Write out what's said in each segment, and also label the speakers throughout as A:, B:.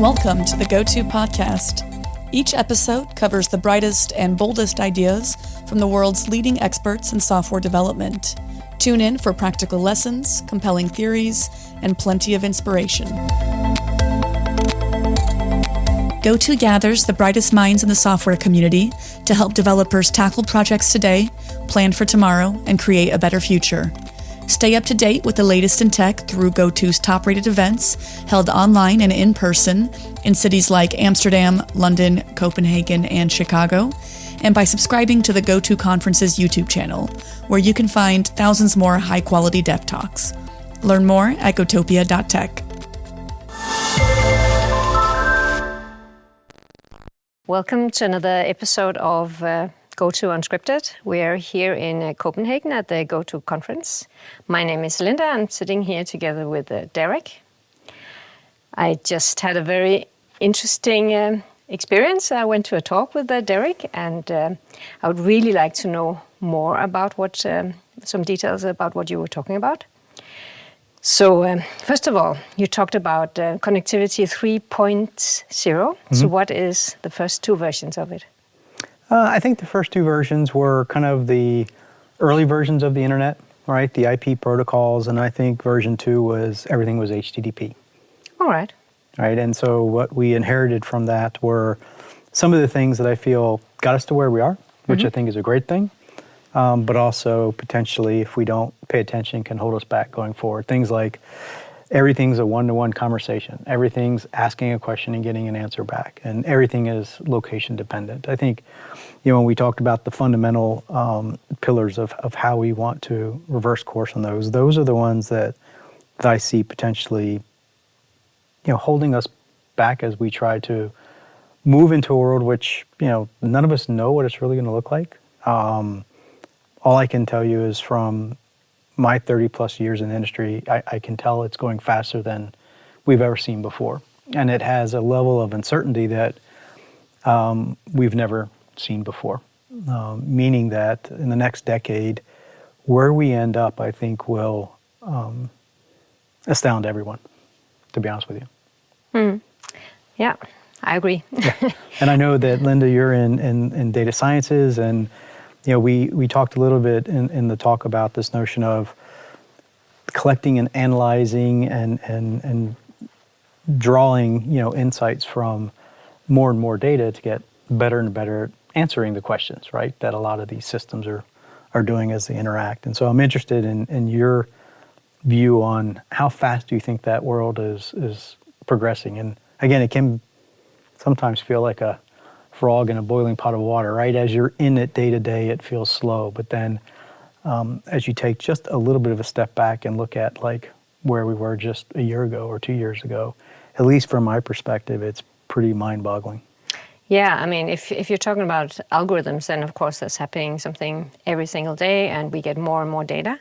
A: Welcome to the GOTO podcast. Each episode covers the brightest and boldest ideas from the world's leading experts in software development. Tune in for practical lessons, compelling theories, and plenty of inspiration. GOTO gathers the brightest minds in the software community to help developers tackle projects today, plan for tomorrow, and create a better future. Stay up to date with the latest in tech through GOTO's top-rated events, held online and in person in cities like Amsterdam, London, Copenhagen, and Chicago, and by subscribing to the GOTO Conference's YouTube channel, where you can find thousands more high-quality dev talks. Learn more at gotopia.tech.
B: Welcome to another episode of GOTO Unscripted. We're here in Copenhagen at the GOTO conference. My name is Linda. I'm sitting here together with Derek. I just had a very interesting experience. I went to a talk with Derek, and I would really like to know more about some details about what you were talking about. So first of all, you talked about connectivity 3.0. Mm-hmm. So what is the first two versions of it?
C: I think the first two versions were kind of the early versions of the internet, right? The IP protocols, and I think version 2 was everything was HTTP.
B: All right.
C: Right, and so what we inherited from that were some of the things that I feel got us to where we are, which I think is a great thing, but also potentially, if we don't pay attention, can hold us back going forward. Things like everything's a one-to-one conversation. Everything's asking a question and getting an answer back, and everything is location dependent. I think, when we talked about the fundamental pillars of how we want to reverse course on those are the ones that I see potentially, holding us back as we try to move into a world which, none of us know what it's really going to look like. All I can tell you is from my 30 plus years in the industry, I can tell it's going faster than we've ever seen before. And it has a level of uncertainty that we've never seen before. Meaning that in the next decade, where we end up, I think will astound everyone, to be honest with you.
B: Yeah, I agree.
C: Yeah. And I know that, Linda, you're in data sciences, and we talked a little bit in the talk about this notion of collecting and analyzing and drawing, insights from more and more data to get better and better at answering the questions, right, that a lot of these systems are doing as they interact. And so I'm interested in your view on how fast do you think that world is progressing. And again, it can sometimes feel like a frog in a boiling pot of water, right? As you're in it day to day, it feels slow. But then as you take just a little bit of a step back and look at like where we were just a year ago or 2 years ago, at least from my perspective, it's pretty mind-boggling.
B: Yeah, I mean, if you're talking about algorithms, then of course that's happening something every single day, and we get more and more data.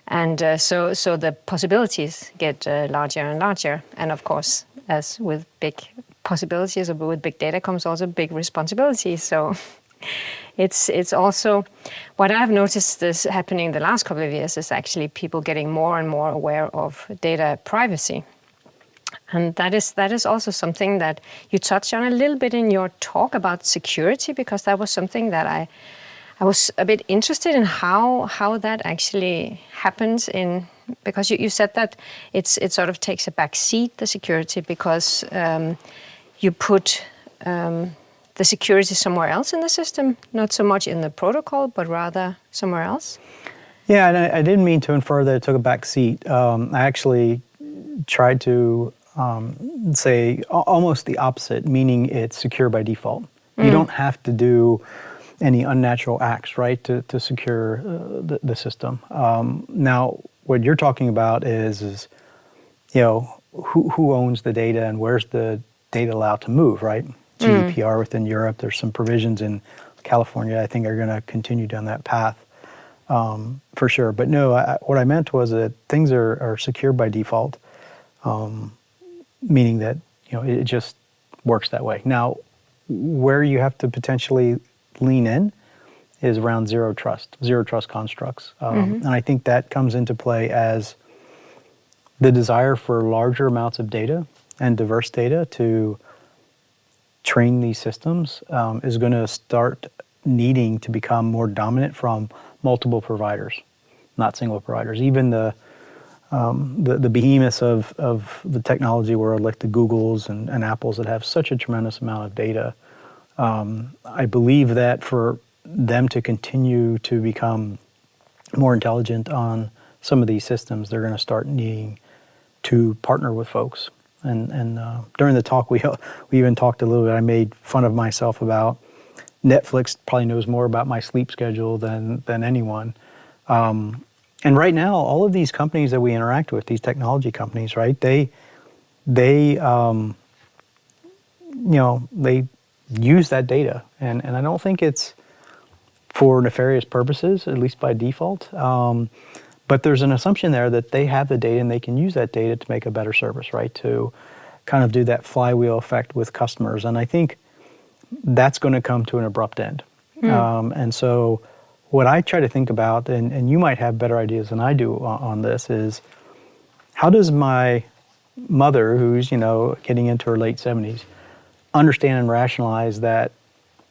B: And so the possibilities get larger and larger. And of course, as with big possibilities or with big data comes also big responsibility. So it's also what I've noticed is happening the last couple of years is actually people getting more and more aware of data privacy. And that is also something that you touched on a little bit in your talk about security, because that was something that I was a bit interested in how that actually happens because you said that it sort of takes a back seat, the security, because you put the security somewhere else in the system, not so much in the protocol, but rather somewhere else.
C: Yeah, and I didn't mean to infer that it took a back seat. I actually tried to say almost the opposite, meaning it's secure by default. You don't have to do any unnatural acts, right, to secure the system. Now, what you're talking about is who owns the data and where's the data allowed to move, right? GDPR within Europe. There's some provisions in California I think are going to continue down that path for sure. But no, what I meant was that things are secure by default, meaning that it just works that way. Now, where you have to potentially lean in is around zero trust constructs. And I think that comes into play as the desire for larger amounts of data and diverse data to train these systems is going to start needing to become more dominant from multiple providers, not single providers. Even the behemoths of the technology world, like the Googles and Apples that have such a tremendous amount of data, I believe that for them to continue to become more intelligent on some of these systems, they're going to start needing to partner with folks. And during the talk, we even talked a little bit. I made fun of myself about Netflix probably knows more about my sleep schedule than anyone. And right now, all of these companies that we interact with, these technology companies, right? They use that data, and I don't think it's for nefarious purposes, at least by default. But there's an assumption there that they have the data and they can use that data to make a better service, right? To kind of do that flywheel effect with customers. And I think that's going to come to an abrupt end. And so what I try to think about, and you might have better ideas than I do on this, is how does my mother, who's, getting into her late 70s, understand and rationalize that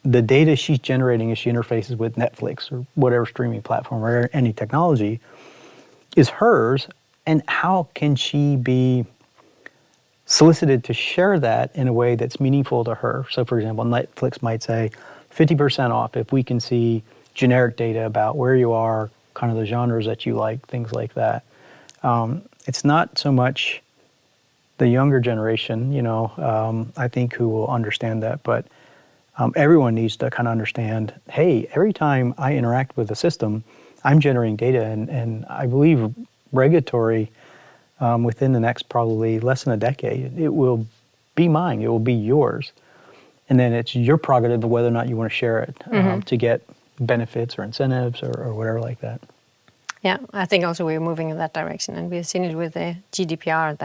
C: the data she's generating as she interfaces with Netflix or whatever streaming platform or any technology is hers, and how can she be solicited to share that in a way that's meaningful to her? So, for example, Netflix might say 50% off if we can see generic data about where you are, kind of the genres that you like, things like that. It's not so much the younger generation, I think, who will understand that, but everyone needs to kind of understand, hey, every time I interact with a system, I'm generating data, and I believe regulatory, within the next probably less than a decade, it will be mine, it will be yours. And then it's your prerogative of whether or not you want to share it to get benefits or incentives or whatever like that.
B: Yeah, I think also we're moving in that direction, and we've seen it with the GDPR,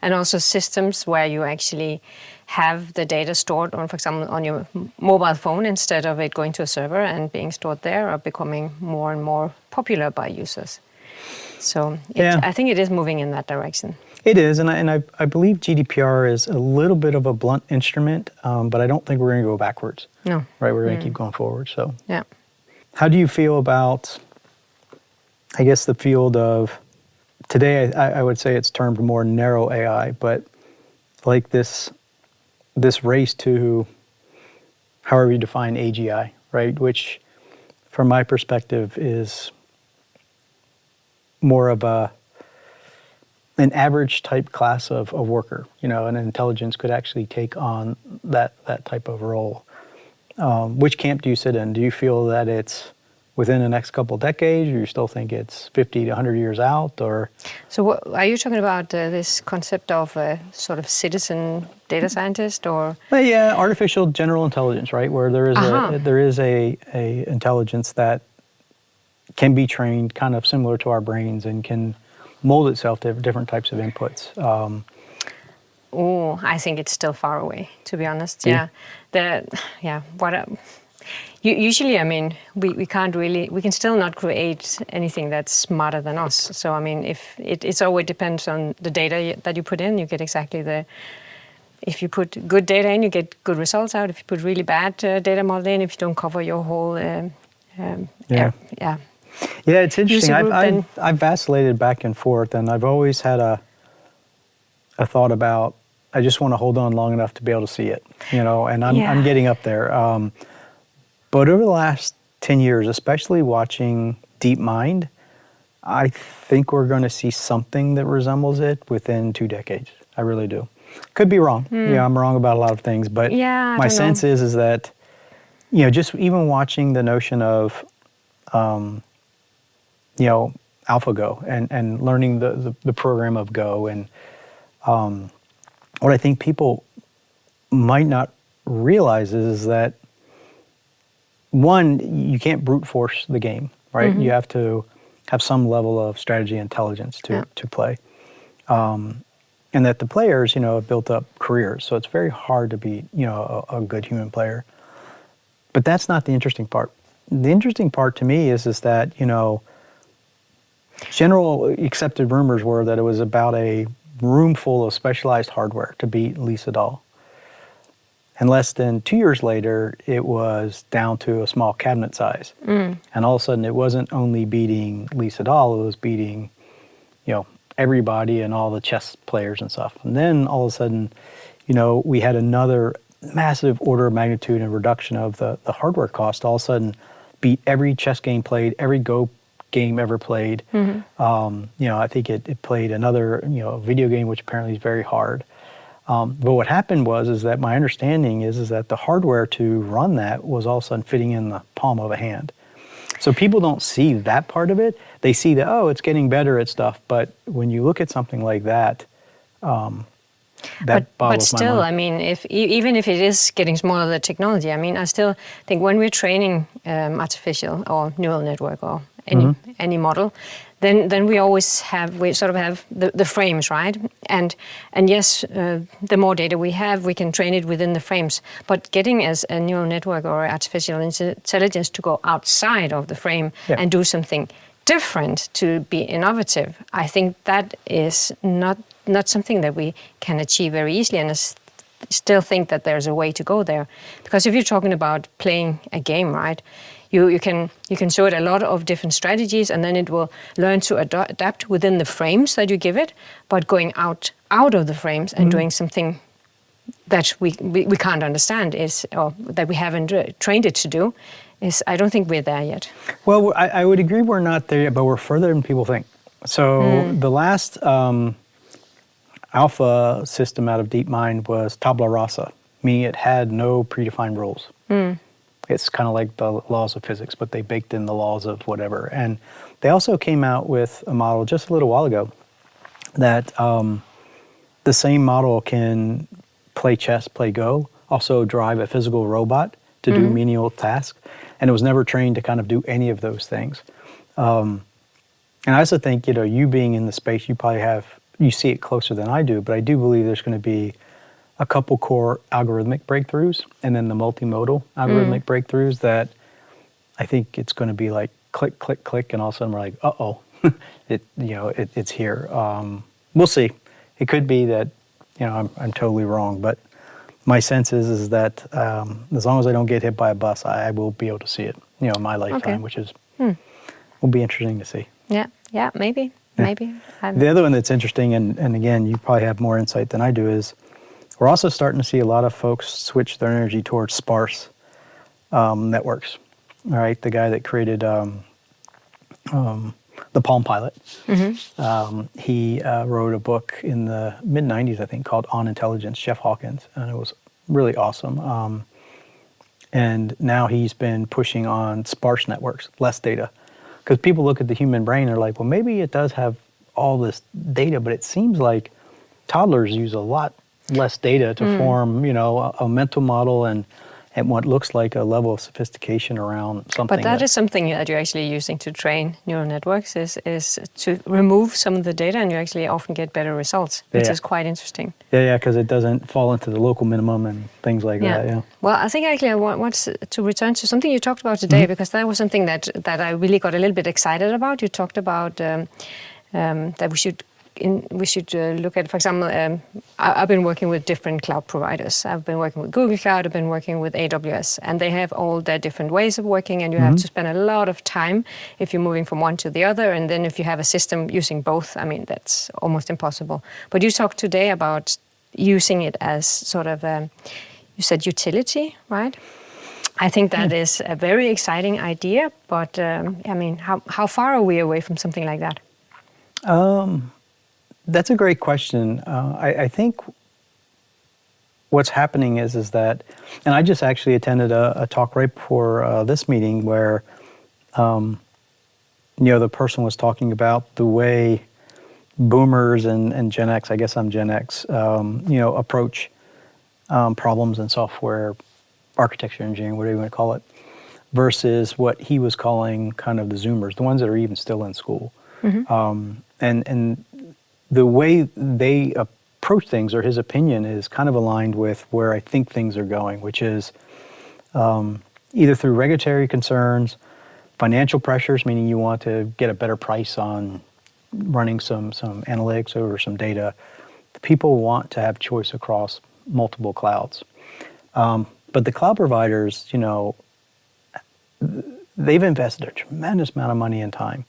B: and also systems where you actually have the data stored on, for example, on your mobile phone instead of it going to a server and being stored there, are becoming more and more popular by users. So I think it is moving in that direction.
C: It is, and I believe GDPR is a little bit of a blunt instrument, but I don't think we're going to go backwards.
B: No.
C: Right, we're going to keep going forward. So,
B: yeah.
C: How do you feel about, I guess, the field of, today I would say it's termed more narrow AI, but like this race to however you define AGI, right? Which, from my perspective, is more of an average type class of worker. An intelligence could actually take on that type of role. Which camp do you sit in? Do you feel that it's within the next couple of decades, or you still think it's 50 to 100 years out? Or
B: so, what, are you talking about this concept of a sort of citizen data scientist, or?
C: Well, yeah, artificial general intelligence, right? Where there is a intelligence that can be trained, kind of similar to our brains, and can mold itself to different types of inputs.
B: I think it's still far away, to be honest. Usually, I mean, we can't really, we can still not create anything that's smarter than us. So, I mean, if it always depends on the data that you put in, you get exactly if you put good data in, you get good results out. If you put really bad data model in, if you don't cover your whole
C: Yeah, it's interesting. I've vacillated back and forth, and I've always had a thought about, I just want to hold on long enough to be able to see it, and I'm getting up there. But over the last 10 years, especially watching DeepMind, I think we're going to see something that resembles it within 2 decades. I really do. Could be wrong. I'm wrong about a lot of things, but my sense is that, just even watching the notion of AlphaGo and learning the program of Go, and what I think people might not realize is that, one, you can't brute force the game, right? You have to have some level of strategy intelligence to play. And that the players, have built up careers, so it's very hard to be, a good human player. But that's not the interesting part. The interesting part to me is that, general accepted rumors were that it was about a room full of specialized hardware to beat Lisa doll. And less than 2 years later, it was down to a small cabinet size. And all of a sudden, it wasn't only beating Lisa doll, it was beating, everybody and all the chess players and stuff. And then all of a sudden, we had another massive order of magnitude and reduction of the hardware cost. All of a sudden, beat every chess game played, every Go game ever played. I think it played another, video game, which apparently is very hard. But what happened is that my understanding is that the hardware to run that was all of a sudden fitting in the palm of a hand. So people don't see that part of it. They see that, it's getting better at stuff. But when you look at something like that, that boggles my mind.
B: But still, I mean, even if it is getting smaller, the technology, I mean, I still think when we're training artificial or neural network or any model, then we sort of have the frames, right? And yes, the more data we have, we can train it within the frames. But getting as a neural network or artificial intelligence to go outside of the frame and do something different, to be innovative, I think that is not something that we can achieve very easily. And I still think that there's a way to go there. Because if you're talking about playing a game, right? You can show it a lot of different strategies, and then it will learn to adapt within the frames that you give it. But going out of the frames and doing something that we can't understand or that we haven't trained it to do, I don't think we're there yet.
C: Well, I would agree we're not there yet, but we're further than people think. So the last alpha system out of DeepMind was tabula rasa, meaning it had no predefined rules. It's kind of like the laws of physics, but they baked in the laws of whatever. And they also came out with a model just a little while ago that the same model can play chess, play Go, also drive a physical robot to do menial tasks. And it was never trained to kind of do any of those things. And I also think, you being in the space, you see it closer than I do, but I do believe there's going to be a couple core algorithmic breakthroughs and then the multimodal algorithmic breakthroughs that I think it's going to be like click, click, click, and all of a sudden we're like, it's here. We'll see. It could be that, I'm totally wrong, but my sense is that as long as I don't get hit by a bus, I will be able to see it, in my lifetime, which is will be interesting to see.
B: Yeah, maybe.
C: The other one that's interesting, and again, you probably have more insight than I do, is we're also starting to see a lot of folks switch their energy towards sparse networks. All right, the guy that created the Palm Pilot, he wrote a book in the mid-'90s, I think, called On Intelligence, Jeff Hawkins, and it was really awesome. And now he's been pushing on sparse networks, less data. Because people look at the human brain, they're like, well, maybe it does have all this data, but it seems like toddlers use a lot less data to form, a mental model and what looks like a level of sophistication around something.
B: But that is something that you're actually using to train neural networks is to remove some of the data, and you actually often get better results, which is quite interesting. Yeah,
C: because it doesn't fall into the local minimum and things like that. Yeah.
B: Well, I think actually I want to return to something you talked about today, because that was something that I really got a little bit excited about. You talked about that we should look at, for example, I've been working with different cloud providers. I've been working with Google Cloud, I've been working with AWS, and they have all their different ways of working, and you have to spend a lot of time if you're moving from one to the other, and then if you have a system using both, I mean, that's almost impossible. But you talked today about using it as sort of, you said utility, right? I think that is a very exciting idea, but I mean, how far are we away from something like that?
C: That's a great question. I think what's happening is that, and I just actually attended a talk right before this meeting where, the person was talking about the way boomers and Gen X, I guess I'm Gen X, approach problems in software architecture engineering, whatever you want to call it, versus what he was calling kind of the Zoomers, the ones that are even still in school. And the way they approach things, or his opinion, is kind of aligned with where I think things are going, which is either through regulatory concerns, financial pressures, meaning you want to get a better price on running some analytics over some data, people want to have choice across multiple clouds. But the cloud providers, you know, they've invested a tremendous amount of money and time,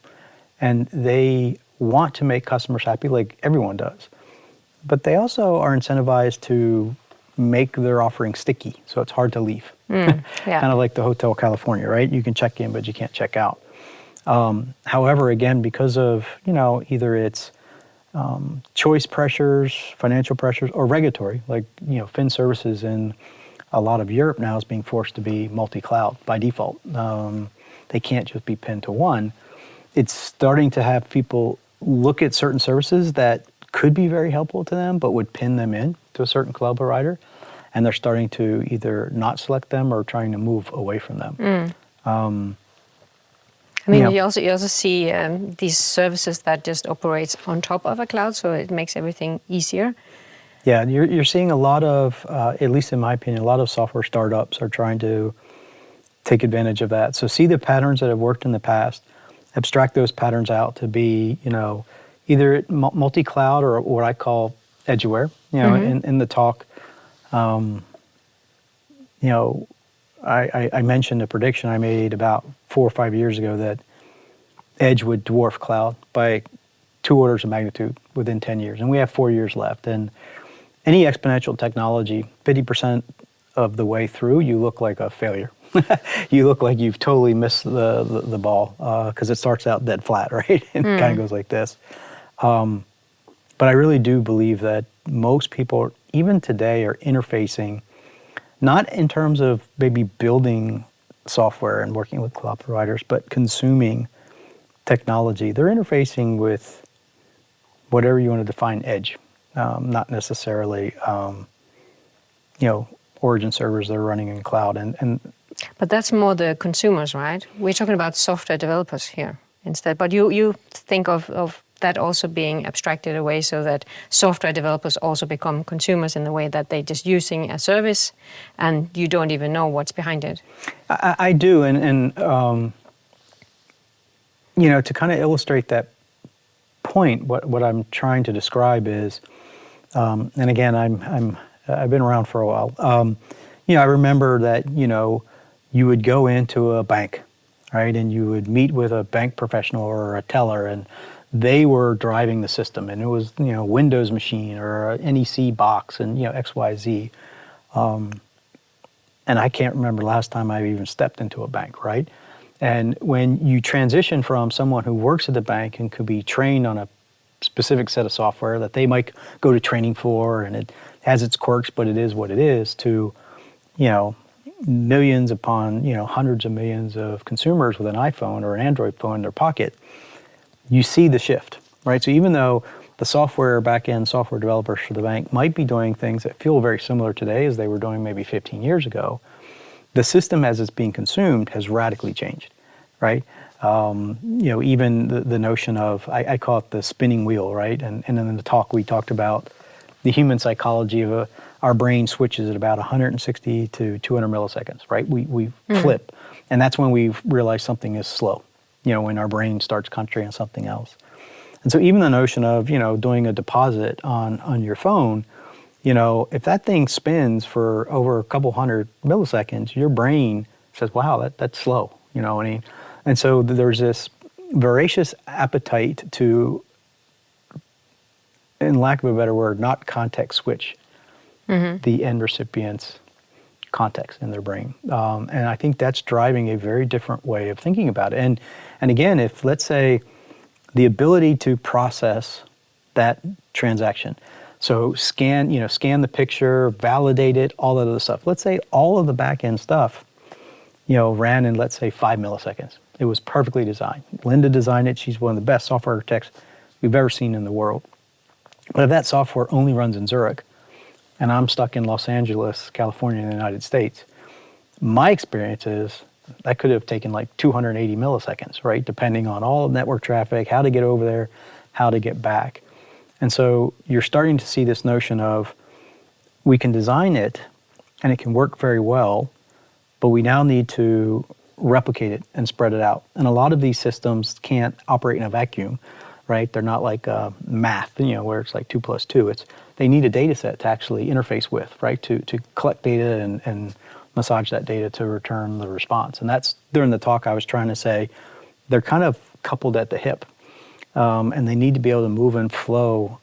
C: and they want to make customers happy like everyone does. But they also are incentivized to make their offering sticky, so it's hard to leave.
B: Yeah.
C: Kind of like the Hotel California, right? You can check in, but you can't check out. However, again, because of, you know, either it's choice pressures, financial pressures, or regulatory, like, you know, Fin services in a lot of Europe now is being forced to be multi-cloud by default. They can't just be pinned to one. It's starting to have people look at certain services that could be very helpful to them, but would pin them in to a certain cloud provider. And they're starting to either not select them or trying to move away from them.
B: I mean,
C: Yeah.
B: you also see these services that just operates on top of a cloud, so it makes everything easier.
C: Yeah, you're seeing a lot of, at least in my opinion, a lot of software startups are trying to take advantage of that. So see the patterns that have worked in the past, abstract those patterns out to be, you know, either multi-cloud or what I call edgeware. You know, in the talk, you know, I mentioned a prediction I made about 4 or 5 years ago that edge would dwarf cloud by 2 orders of magnitude within 10 years. And we have 4 years left. And any exponential technology, 50% of the way through, you look like a failure. You look like you've totally missed the ball because it starts out dead flat, right? And it kind of goes like this. But I really do believe that most people, even today, are interfacing, not in terms of maybe building software and working with cloud providers, but consuming technology. They're interfacing with whatever you want to define edge, not necessarily, you know, origin servers that are running in cloud.
B: But that's more the consumers, right? We're talking about software developers here instead. But you think of that also being abstracted away so that software developers also become consumers in the way that they're just using a service and you don't even know what's behind it.
C: I do, and you know, to kind of illustrate that point, what I'm trying to describe is, and again, I've been around for a while. You know, I remember that, you know, you would go into a bank, right, and you would meet with a bank professional or a teller, and they were driving the system, and it was, you know, Windows machine or a NEC box, and, you know, XYZ. And I can't remember last time I even stepped into a bank, right? And when you transition from someone who works at the bank and could be trained on a specific set of software that they might go to training for, and it has its quirks, but it is what it is, to, you know, millions upon, you know, hundreds of millions of consumers with an iPhone or an Android phone in their pocket, you see the shift, right? So even though the software, back-end software developers for the bank might be doing things that feel very similar today as they were doing maybe 15 years ago, the system as it's being consumed has radically changed, right? You know, even the notion of, I call it the spinning wheel, right? And in the talk we talked about the human psychology of our brain switches at about 160 to 200 milliseconds, right? We flip, and that's when we realize something is slow, you know, when our brain starts concentrating on something else. And so even the notion of, you know, doing a deposit on your phone, you know, if that thing spins for over a couple hundred milliseconds, your brain says, wow, that's slow, you know what I mean? And so there's this voracious appetite to, in lack of a better word, not context switch the end recipient's context in their brain. And I think that's driving a very different way of thinking about it. And again, if, let's say, the ability to process that transaction, so scan the picture, validate it, all of the stuff. Let's say all of the back-end stuff, you know, ran in, let's say, 5 milliseconds. It was perfectly designed. Linda designed it. She's one of the best software architects we've ever seen in the world. But if that software only runs in Zurich, and I'm stuck in Los Angeles, California, in the United States, my experience is that could have taken like 280 milliseconds, right? Depending on all the network traffic, how to get over there, how to get back. And so you're starting to see this notion of, we can design it and it can work very well, but we now need to replicate it and spread it out. And a lot of these systems can't operate in a vacuum, right? They're not like math, where it's like 2 + 2. They need a data set to actually interface with, right? To collect data and massage that data to return the response. And that's, during the talk, I was trying to say, they're kind of coupled at the hip. And they need to be able to move and flow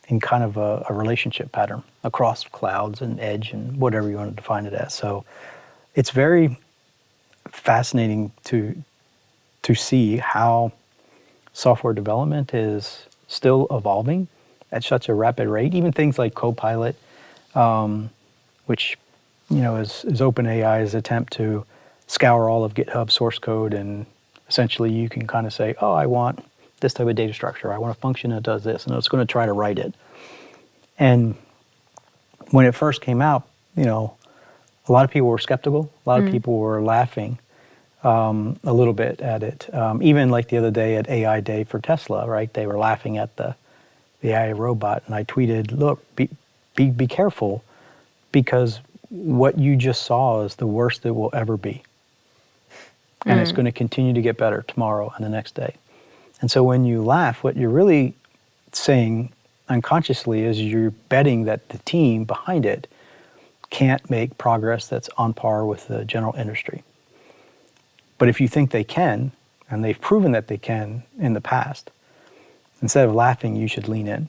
C: in kind of a relationship pattern across clouds and edge and whatever you want to define it as. So it's very fascinating to see how software development is still evolving at such a rapid rate. Even things like Copilot, which is OpenAI's attempt to scour all of GitHub source code, and essentially you can kind of say, oh, I want this type of data structure. I want a function that does this, and it's going to try to write it. And when it first came out, a lot of people were skeptical. A lot of people were laughing a little bit at it. Even like the other day at AI Day for Tesla, right? They were laughing at the AI robot, and I tweeted, look, be careful, because what you just saw is the worst it will ever be. And it's going to continue to get better tomorrow and the next day. And so when you laugh, what you're really saying unconsciously is you're betting that the team behind it can't make progress that's on par with the general industry. But if you think they can, and they've proven that they can in the past, instead of laughing, you should lean in.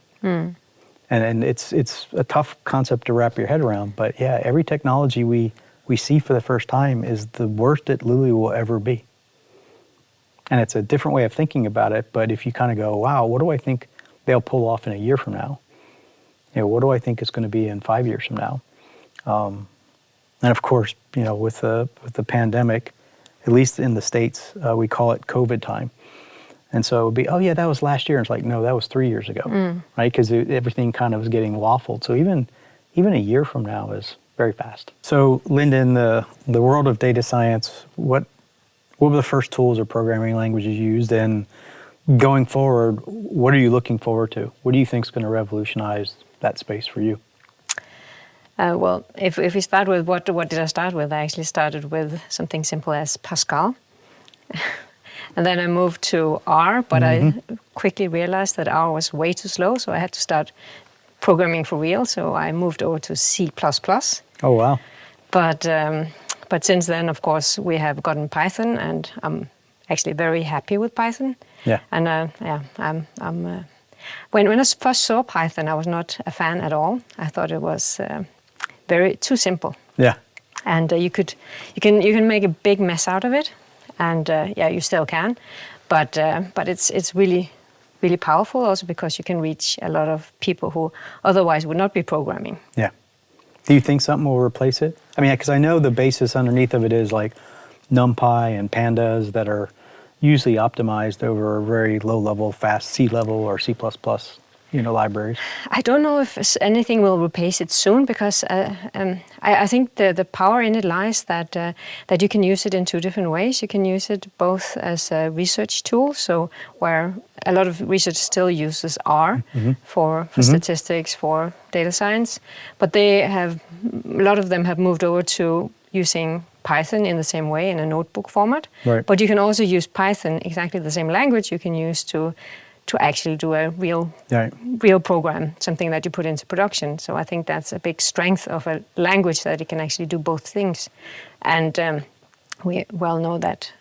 C: And it's a tough concept to wrap your head around, but yeah, every technology we see for the first time is the worst it literally will ever be. And it's a different way of thinking about it, but if you kind of go, wow, what do I think they'll pull off in a year from now? What do I think it's going to be in 5 years from now? And of course, with the pandemic, at least in the States, we call it COVID time. And so it would be, oh yeah, that was last year. And it's like, no, that was 3 years ago, right? Because everything kind of was getting waffled. So even a year from now is very fast. So Linda, in the world of data science, what were the first tools or programming languages you used? And going forward, what are you looking forward to? What do you think is going to revolutionize that space for you?
B: Well, if we start with what did I start with? I actually started with something simple as Pascal. And then I moved to R, but I quickly realized that R was way too slow, so I had to start programming for real. So I moved over to C++.
C: Oh, wow.
B: But since then, of course, we have gotten Python, and I'm actually very happy with Python.
C: Yeah.
B: And when I first saw Python, I was not a fan at all. I thought it was too simple.
C: Yeah.
B: And you can make a big mess out of it. And you still can, but it's really, really powerful also because you can reach a lot of people who otherwise would not be programming.
C: Yeah. Do you think something will replace it? I mean, because I know the basis underneath of it is like NumPy and Pandas that are usually optimized over a very low level, fast C level or C++, libraries.
B: I don't know if anything will replace it soon, because I think the power in it lies that you can use it in two different ways. You can use it both as a research tool, so where a lot of research still uses R for statistics, for data science, but a lot of them have moved over to using Python in the same way in a notebook format.
C: Right.
B: But you can also use Python, exactly the same language you can use to actually do a real program, something that you put into production. So I think that's a big strength of a language, that it can actually do both things. And we well know that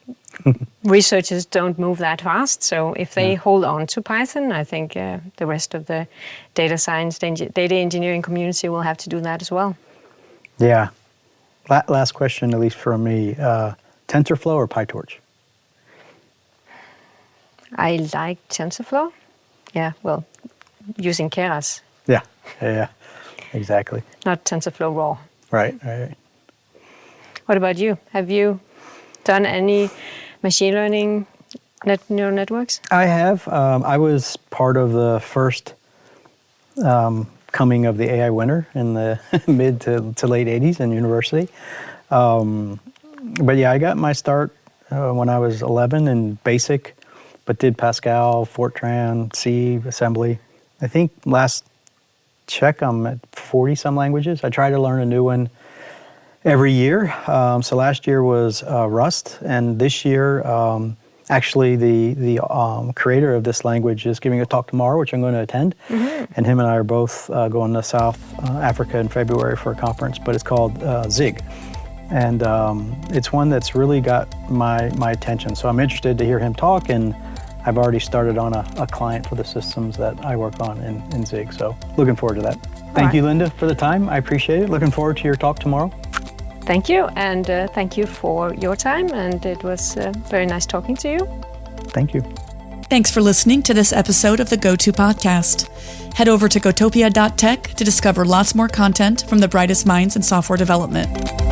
B: researchers don't move that fast. So if they hold on to Python, I think the rest of the data science, data engineering community will have to do that as well.
C: Yeah. Last question, at least from me, TensorFlow or PyTorch?
B: I like TensorFlow. Yeah, well, using Keras.
C: Yeah, exactly.
B: Not TensorFlow raw.
C: Right.
B: What about you? Have you done any machine learning neural networks?
C: I have. I was part of the first coming of the AI winner in the mid to late 80s in university. But yeah, I got my start when I was 11 in BASIC, but did Pascal, Fortran, C, assembly. I think last check I'm at 40 some languages. I try to learn a new one every year. So last year was Rust, and this year Actually, the creator of this language is giving a talk tomorrow, which I'm going to attend. And him and I are both going to South Africa in February for a conference, but it's called Zig. And it's one that's really got my attention. So I'm interested to hear him talk, and I've already started on a client for the systems that I work on in Zig. So looking forward to that. Thank you, Linda, for the time. I appreciate it. Looking forward to your talk tomorrow.
B: Thank you, and thank you for your time, and it was very nice talking to you.
C: Thank you.
A: Thanks for listening to this episode of the GOTO podcast. Head over to gotopia.tech to discover lots more content from the brightest minds in software development.